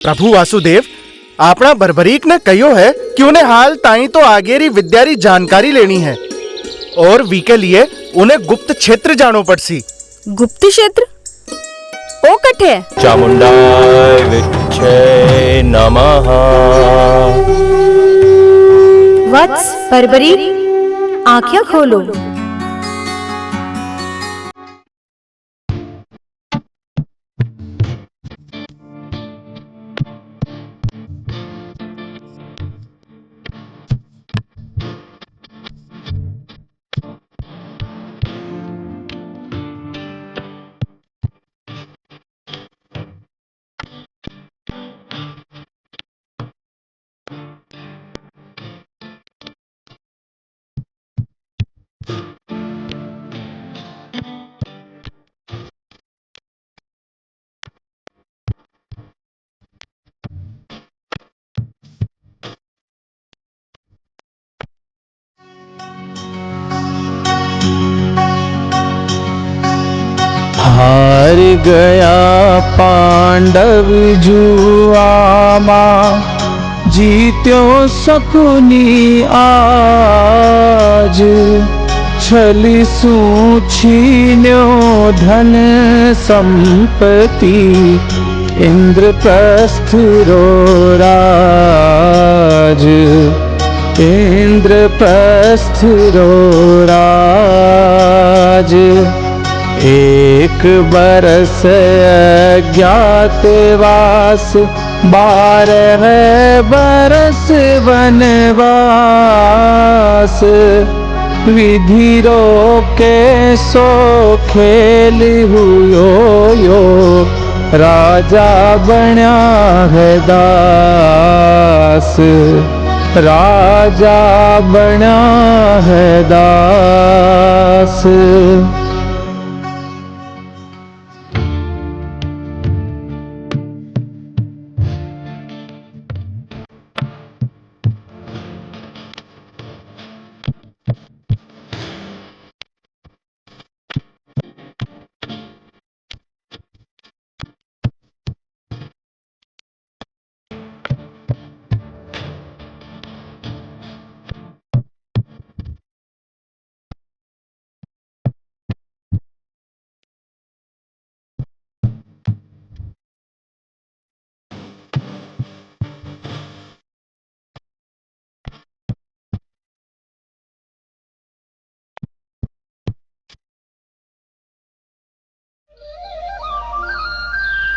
प्रभु वासुदेव, आपना बर्बरीक ने कहो है कि उन्हें हाल ताई तो आगेरी विद्यारी जानकारी लेनी है और वी के लिए उन्हें गुप्त क्षेत्र जानो पड़सी। गुप्त क्षेत्र ओ कठे चामुंडाय विच्चे नमः। वत्स बर्बरी, आंखें खोलो। हार गया पांडव जुआमा, जीत्यो सकुनी आज। छली सू छीन्यो धन संपत्ति, इंद्रप्रस्थ रो राज। इंद्रप्रस्थ रो राज। एक बरस अज्ञातवास, 12 बरस वनवास। विधि रोके सो खेल हुयो यो, राजा बन्या है दास। राजा बन्या है दास।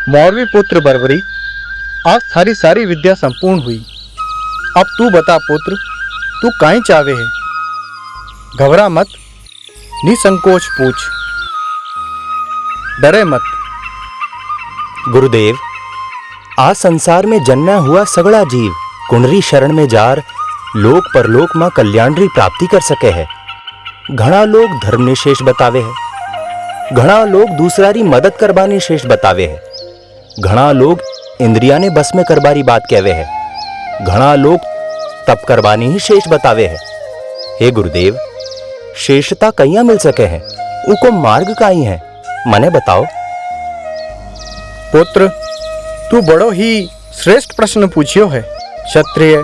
मौरवी पुत्र बर्बरी, आज थारी सारी विद्या संपूर्ण हुई। अब तू बता पुत्र, तू काई चावे है? घबरा मत, निसंकोच पूछ, डरे मत। गुरुदेव, आज संसार में जन्मा हुआ सगड़ा जीव कुंडरी शरण में जार लोक परलोक मां कल्याणरी प्राप्ति कर सके है। घना लोग धर्म ने शेष बतावे है, घना लोग दूसरारी मदद करवानी शेष बतावे है, घना लोग इंद्रिया ने बस में करबारी बात कहवे है, घना लोग तप करवानी ही शेष बतावे है। हे गुरुदेव, शेषता कहिया मिल सके है, उको मार्ग काई है, मने बताओ। पुत्र, तू बड़ो ही श्रेष्ठ प्रश्न पूछियो है। क्षत्रिय,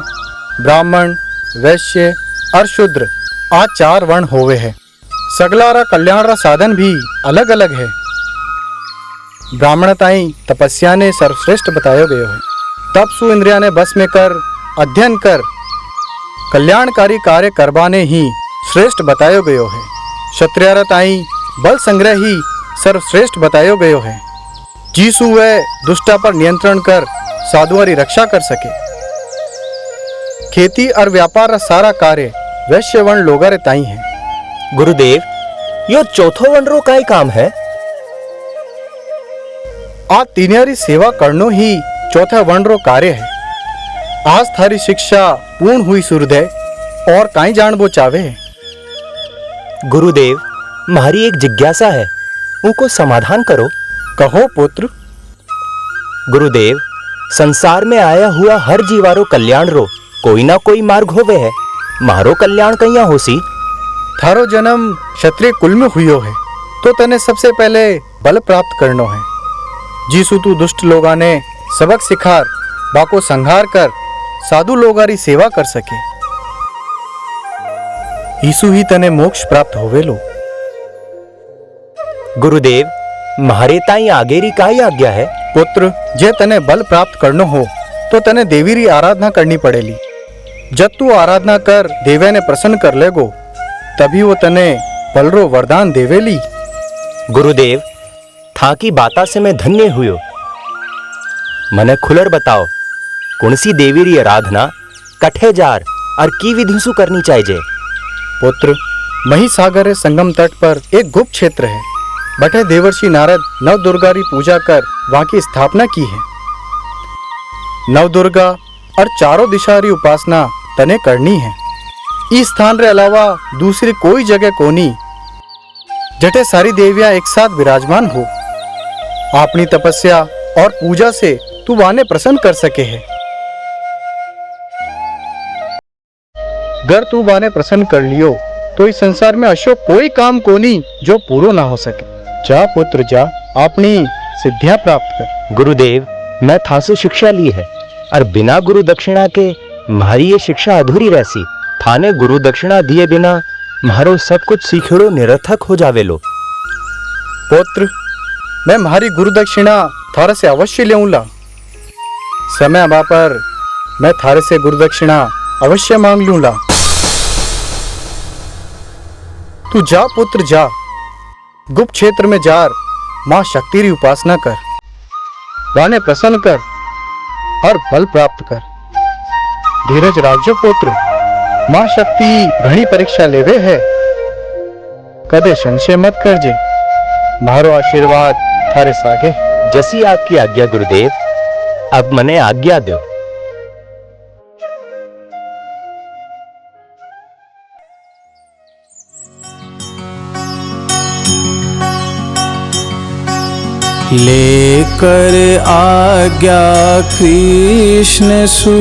ब्राह्मण, वैश्य और शूद्र आ 4 वर्ण होवे है। सगलारा कल्याण रा साधन भी अलग अलग है। ब्राह्मण ताई तपस्या ने सर्वश्रेष्ठ बतायो गयो है। तप सु इंद्रिया ने बस में कर, अध्ययन कर, कल्याणकारी कार्य करवाने ही श्रेष्ठ बतायो गयो है। क्षत्रिय ताई बल संग्रह ही सर्वश्रेष्ठ बतायो गयो है। जीसु वह दुष्टा पर नियंत्रण कर साधुआरी रक्षा कर सके। खेती और व्यापार सारा कार्य वैश्य वर्ण लोगारे ताई है। गुरुदेव, यो चौथो वर्ण रो काई काम है? आ तीनियारी सेवा करनो ही चौथा वर्ण रो कार्य है। आज थारी शिक्षा पूर्ण हुई सूर्योदय, और काई जानबो चावे है? गुरुदेव, मारी एक जिज्ञासा है, उनको समाधान करो। कहो पुत्र। गुरुदेव, संसार में आया हुआ हर जीवारो कल्याण रो कोई ना कोई मार्ग होवे है। मारो कल्याण कहिया होसी? थारो जन्म क्षत्रिय कुल में हुयो है, तो तने सबसे पहले बल प्राप्त करनो है। जीसु तू दुष्ट लोगा ने सबक सिखार बाको संहार कर साधु लोगारी सेवा कर सके। ईसु ही तने मोक्ष प्राप्त होवेलो। गुरुदेव, म्हारे ताई आगेरी काई आज्ञा है? पुत्र, जे तने बल प्राप्त करनो हो तो तने देवी री आराधना करनी पड़ेली। जब तू आराधना कर देवे ने प्रसन्न कर लेगो, तभी वो तने बलरो वरदान देवेली। गुरुदेव, था की बाता से मैं धन्य हुयो। मने खुलर बताओ, कौनसी देवी री आराधना कठे जार और की विधिसु करनी चाहिए? पुत्र, महिसागर संगम तट पर एक गुप्त क्षेत्र है। बटे देवर्षि नारद नव दुर्गा री पूजा कर वहां की स्थापना की है। नव दुर्गा और चारों दिशा री उपासना तने करनी है। इस स्थान रे अलावा दूसरी कोई जगह कोनी जटे सारी देवियां एक साथ विराजमान हो। अपनी तपस्या और पूजा से तू वाने प्रसन्न कर सके है। अगर तू वाने प्रसन्न कर लियो तो इस संसार में अशोक कोई काम कोनी जो पूरो ना हो सके। जा पुत्र जा, अपनी सिद्धियां प्राप्त कर। गुरुदेव, मैं था से शिक्षा ली है और बिना गुरु दक्षिणा के म्हारी ये शिक्षा अधूरी रहसी। थाने गुरु दक्षिणा दिए बिना म्हारो सब कुछ सीखड़ो निरर्थक हो जावेलो। पुत्र, मैं म्हारी गुरु दक्षिणा थारे से अवश्य लेऊंगा। समय आवा पर मैं थारे से गुरु दक्षिणा अवश्य मांग लूंगा। तू जा पुत्र जा, गुप्त क्षेत्र में जार मां शक्ति री उपासना कर, वाने प्रसन्न कर और बल प्राप्त कर। धीरज राखजो पुत्र, मां शक्ति घणी परीक्षा लेवे है। कदे संशय मत करजे। मारो आशीर्वाद थारे सागे। जैसी आपकी आज्ञा गुरुदेव। अब मने आज्ञा दो। लेकर आज्ञा कृष्ण सु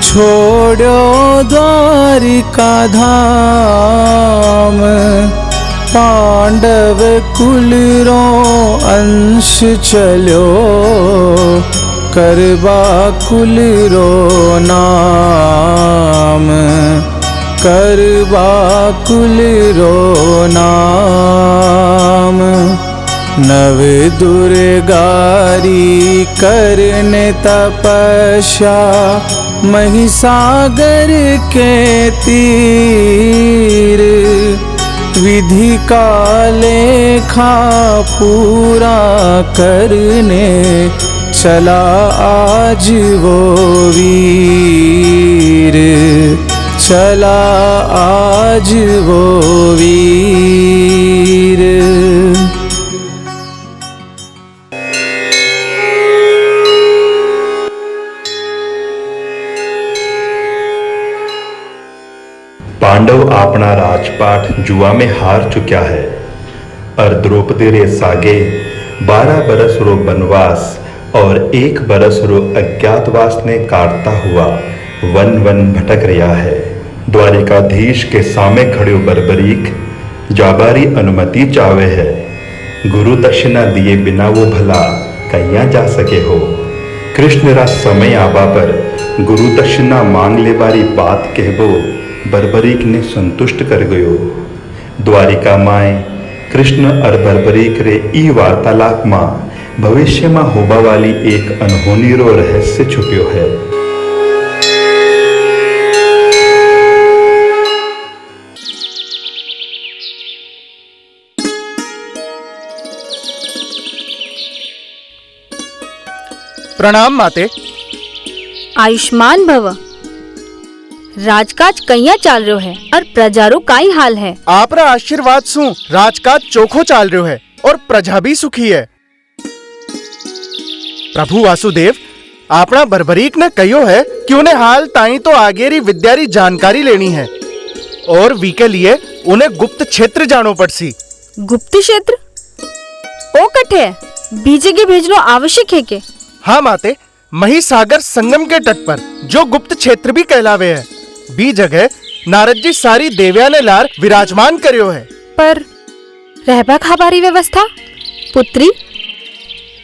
छोड़ो द्वारिका धाम। पांडव कुल रो अंश चलो करबा कुल रो नाम। करबा कुल रो नाम। नव दुर्गारी करने तपस्या महिसागर के तीर। विधि का लेखा पूरा करने चला आज वो वीर। चला आज वो वीर। पांडव अपना राजपाट जुआ में हार चुका है और द्रौपदी रे सागे 12 बरस रो वनवास और 1 बरस रो अज्ञातवास ने काटता हुआ वन वन भटक रहा है। द्वारिकाधीश के सामने खड़े बर्बरीक जाबारी अनुमति चावे है। गुरु दक्षिणा दिए बिना वो भला कहिया जा सके हो। कृष्ण रा समय आबा पर गुरु दक्षिणा मांग ले बारी बात कहबो बर्बरीक ने संतुष्ट कर गयो। द्वारिका माए कृष्ण और बर्बरीक रे ई वार्तालाप मां भविष्य में होबा वाली एक अनहोनी रो रहस्य छुप्यो है। प्रणाम माते। आयुष्मान भव। राजकाज कैया चाल रहो है और प्रजारो काई हाल है? आपरा आशीर्वाद सु राजकाज चोखो चाल रहो है और प्रजा भी सुखी है। प्रभु वासुदेव, आपना बर्बरीक ने कहो है कि उन्हें हाल ताई तो आगेरी विद्यारी जानकारी लेनी है और वी के लिए उन्हें गुप्त क्षेत्र जानो पड़सी। गुप्त क्षेत्र? ओ कठे बीजे के भेजनो आवश्यक है के? हाँ माते, महिसागर संगम के तट पर जो गुप्त क्षेत्र भी कहलावे है, बी जगह नारद जी सारी देव्या ने लार विराजमान करियो है। पर रहबा खाबारी व्यवस्था? पुत्री,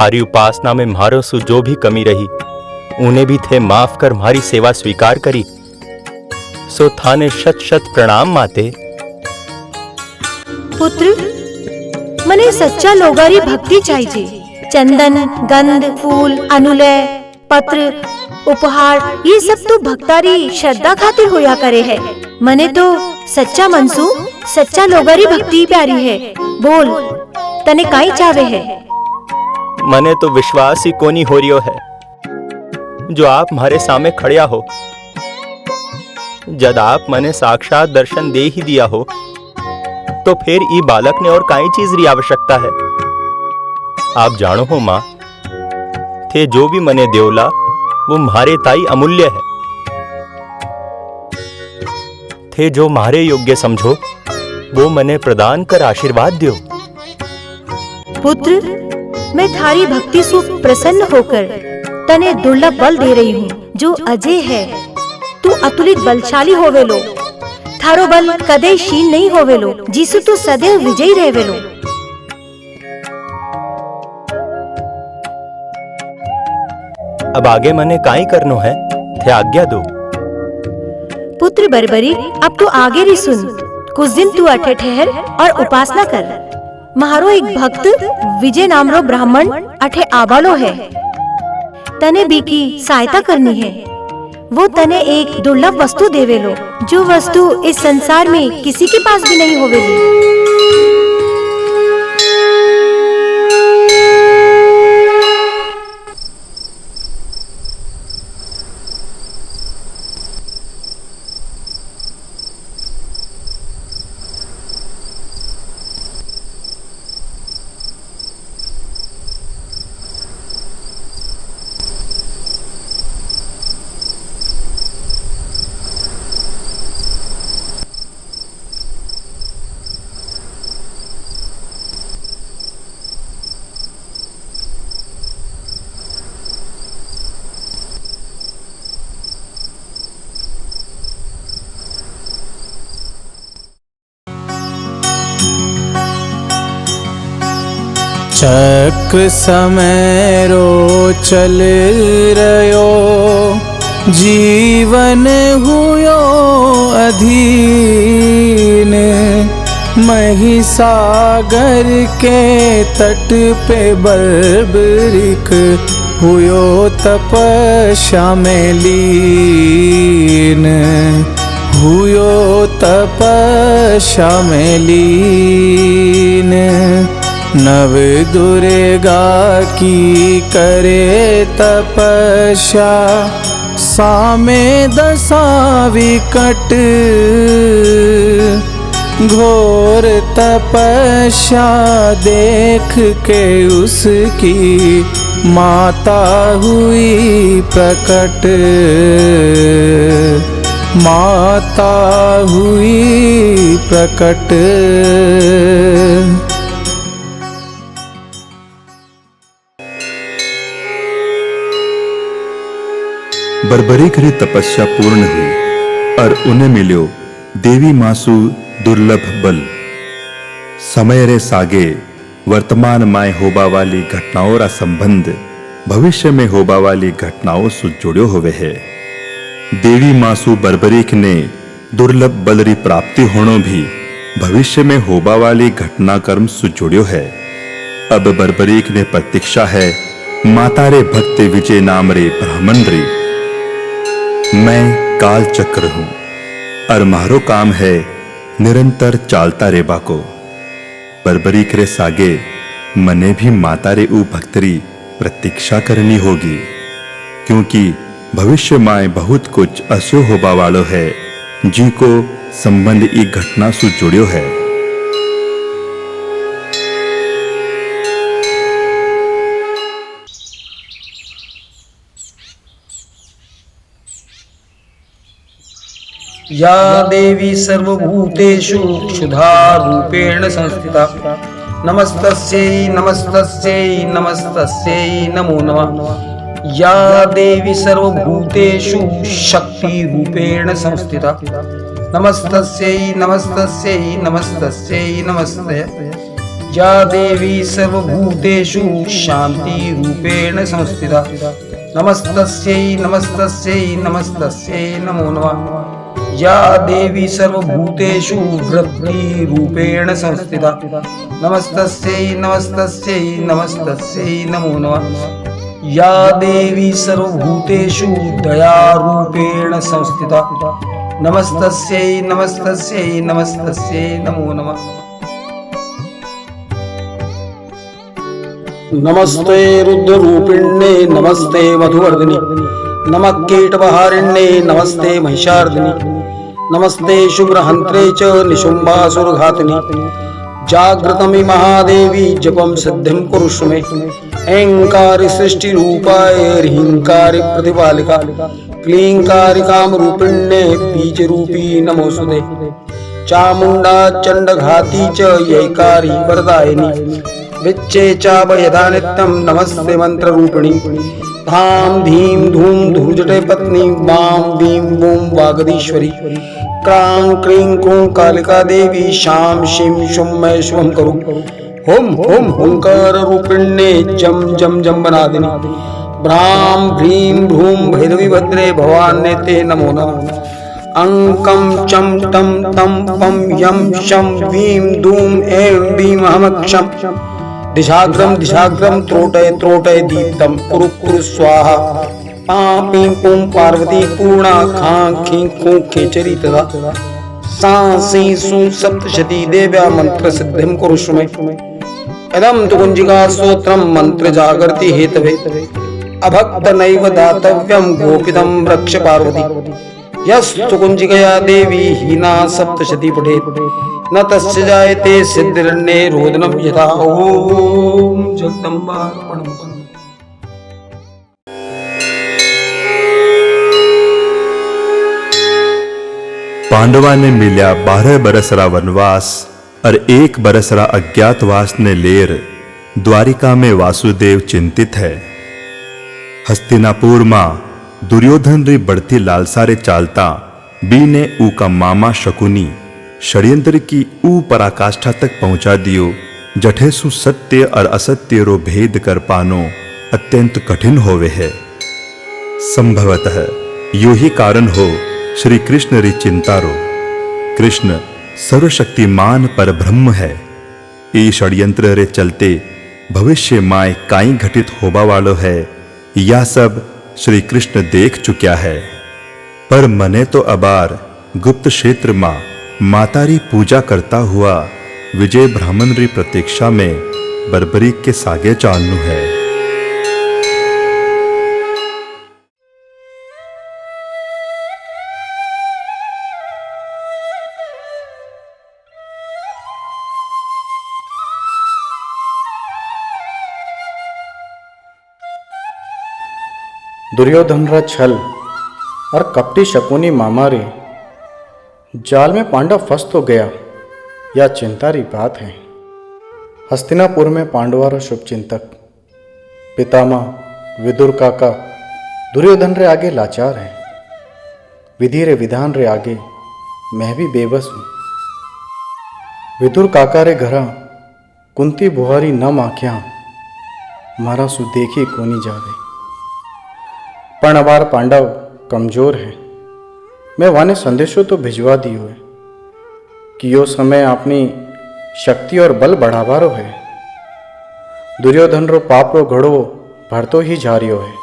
थारी उपासना में म्हारो सु जो भी कमी रही उन्हें भी थे माफ कर म्हारी सेवा स्वीकार करी। सो थाने शत शत प्रणाम माते। पुत्र, मने सच्चा लोगारी भक्ति चाहिए। चंदन, गंध, फूल, अनुलय, पत्र, उपहार ये सब तो भक्तारी श्रद्धा खातिर होया करे है। मने तो सच्चा मनसू सच्चा लोगारी भक्ति प्यारी है। बोल, तने काई चावे है? मने तो विश्वास ही कोनी हो रियो है जो आप हमारे सामने खड़िया हो। जब आप मने साक्षात दर्शन दे ही दिया हो तो फिर ई बालक ने और काई चीज री आवश्यकता है। आप जानो हो माँ, थे जो भी मने देवला वो म्हारे ताई अमूल्य है। थे जो मारे योग्य समझो वो मने प्रदान कर आशीर्वाद दियो। पुत्र, मैं थारी भक्ति से प्रसन्न होकर तने दुर्लभ बल दे रही हूँ जो अजय है। तू अतुलित बलशाली होवेलो। थारो बल कदे क्षीण नहीं होवेलो, जिसु तू सदैव विजयी रहेवेलो। अब आगे मने काई करनो है, थे आज्ञा दो। पुत्र बर्बरी, अब तू आगे री सुन। कुछ दिन तू अठे ठहर और उपासना कर। महारो एक भक्त विजय नामरो ब्राह्मण अठे आबालो है। तने बी की सहायता करनी है। वो तने एक दुर्लभ वस्तु देवेलो, जो वस्तु इस संसार में किसी के पास भी नहीं होवेली। चक्र समय रो चल रयो, जीवन हुयो अधीन। महिसागर के तट पे बर्बरिक हुयो तपस्या में लीन। हुयो तपस्या में लीन। नव दुर्गा की करे तपस्या, सामे दशा विकट। घोर तपस्या देख के उसकी माता हुई प्रकट। माता हुई प्रकट। बर्बरीक री तपस्या पूर्ण हुई और उन्हें मिलो देवी मासु दुर्लभ बल। समय रे सागे वर्तमान माय होबा वाली घटनाओं रा संबंध भविष्य में होबा वाली घटनाओं से जुड़ो हुए है। देवी मासु बर्बरीक ने दुर्लभ बल री प्राप्ति होनो भी भविष्य में होबा वाली घटनाक्रम से जुड़ो है। अब बर्बरीक ने प्रतीक्षा है माता रे भक्त विजय नाम रे ब्राह्मण री। मैं काल चक्र हूं और मारो काम है निरंतर चालता रेबा को। बर्बरीक रे सागे मने भी माता रे ऊ भक्तरी प्रतीक्षा करनी होगी, क्योंकि भविष्य में बहुत कुछ अस्यो होबा वालो है जिनको संबंध ई घटना से जुड़ियो है। या देवी सर्वभूतेषु क्षुधा रूपेण संस्थिता, नमस्तस्यै नमस्तस्यै नमस्तस्यै नमो नमः। या देवी सर्वभूतेषु शक्ति रूपेण संस्थिता, नमस्तस्यै नमस्तस्यै नमस्तस्यै नमस्ते। या देवी सर्वभूतेषु शान्तिरूपेण संस्थिता नमस्तस्यै नमस्तस्यै नमस्तस्यै नमो नमः। या देवी सर्वभूतेषु वृद्धिरूपेण संस्थिता नमस्तस्यै नमस्तस्यै नमस्तस्यै नमो नमः। या देवी सर्वभूतेषु दयारूपेण संस्थिता नमस्तस्यै नमस्तस्यै नमस्तस्यै नमो नमः। नमस्ते रुद्ररूपिण्ये नमस्ते मधुवर्धिनि नमः कीटपहारिण्ये नमस्ते महिषार्दिनि नमस्ते शुभ्रहन्त्रे च निशुम्भासुरघातिनि। जागृतमि महादेवी जपं सिद्धिं कुरुष्व मे। ऐङ्कारि सृष्टिरूपाय ह्रीङ्कारि प्रतिपालिका क्लीङ्कारि कामरूपिण्ये बीजरूपी नमोऽस्तुते। चामुण्डा चण्डघाती च यैकारी वरदायिनी विच्चे चाभयदा नित्यं नमस्ते मंत्ररूपिणी। धाम धीं धूम धूर्जटे पत्नी वां वीं वूं वागदीश्वरी। क्रां क्रीं क्रूं कालिका देवी शां शीं शुं मैं शुभं करो। हुम हुम हुंकार रूपिण्ये जम जम जम्बनादिनी। भ्रां भ्रीं भ्रूं भैरवी भद्रे भवान्ये ते नमो नमः। अंकं चं टं तं पं यं शं वीं दूं ऐं वीं अहमक्षं। दिशाग्रम दिशाग्रम त्रोटय त्रोटय दीप्तम कुरु कुरु स्वाहा। पां पीं पूं पार्वती पूर्णा खां खीं खूं खेचरी तथा सां सीं सूं सप्तशती देव्या मंत्र सिद्धिं कुरुष्व मे। इदं तु कुंजिका स्तोत्रं मंत्र जागर्ति हेतवे अभक्त नैव दातव्यं गोपितं रक्ष पार्वती। यस्तु कुंजिकया देवी हीना सप्तशती पठेत् न तस्य जायते सिद्धिरन्ये रोदनं यथा। ओम जगदम्बार्पणमस्तु। पांडवा ने मिल्या 12 बरसरा वनवास और 1 बरसरा अज्ञातवास ने लेर द्वारिका में वासुदेव चिंतित है। हस्तिनापुर मां दुर्योधन री बढ़ती लालसा रे चालता बी ने ऊ का मामा शकुनी षड्यंत्र की ऊ पराकाष्ठा तक पहुंचा दियो जठे सु सत्य और असत्य रो भेद कर पानो अत्यंत कठिन होवे है। संभवतः यो ही कारण हो श्री कृष्ण री चिंता रो। कृष्ण सर्वशक्तिमान पर ब्रह्म है। ई षड्यंत्र रे चलते भविष्य माय काई घटित होबा वालो है या सब श्री कृष्ण देख चुक्या है। पर मने तो अबार गुप्त क्षेत्र मां मातारी पूजा करता हुआ विजय ब्राह्मण री प्रतीक्षा में बर्बरीक के सागे चालनु है। दुर्योधन रा छल और कपटी शकुनी मामा रे जाल में पांडव फंस तो गया या चिंता री बात है। हस्तिनापुर में पांडवा रा शुभचिंतक पितामह विदुर काका दुर्योधन रे आगे लाचार है। विधि रे विधान रे आगे मैं भी बेबस हूँ। विदुर काका रे घरा कुंती बुहारी न माख्या मारा सु देखी कोनी जावे। पण अबार पांडव कमजोर है। मैं वाने संदेशो तो भिजवा दियो है कि यो समय अपनी शक्ति और बल बढ़ावारो है। दुर्योधन रो पाप रो घड़ो भरतो ही जा रियो है।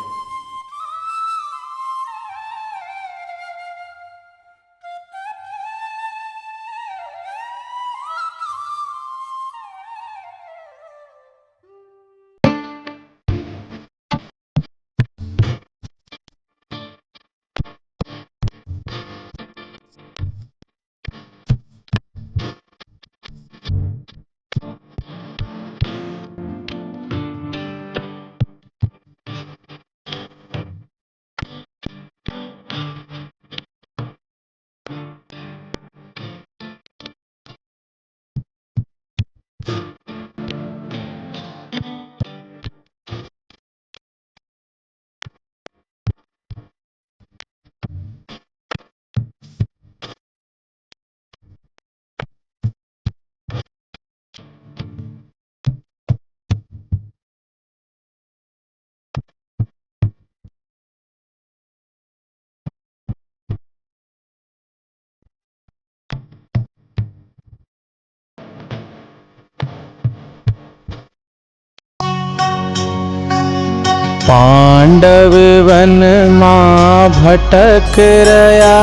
पांडव वन मां भटक रया,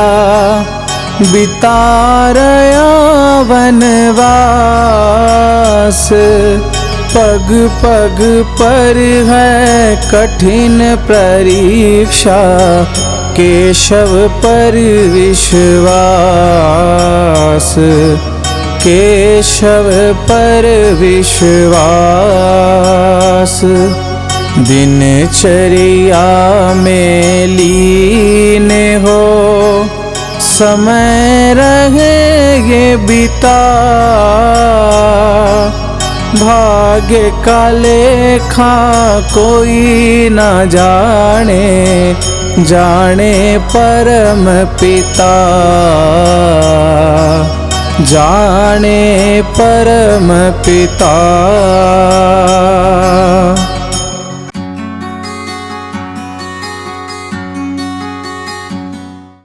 बिता रया वनवास। पग पग पर है कठिन परीक्षा, केशव पर विश्वास, केशव पर विश्वास। दिनचर्या में लीन हो, समय रहे ये बिता, भाग्य का लेखा कोई न जाने, जाने परम पिता, जाने परम पिता।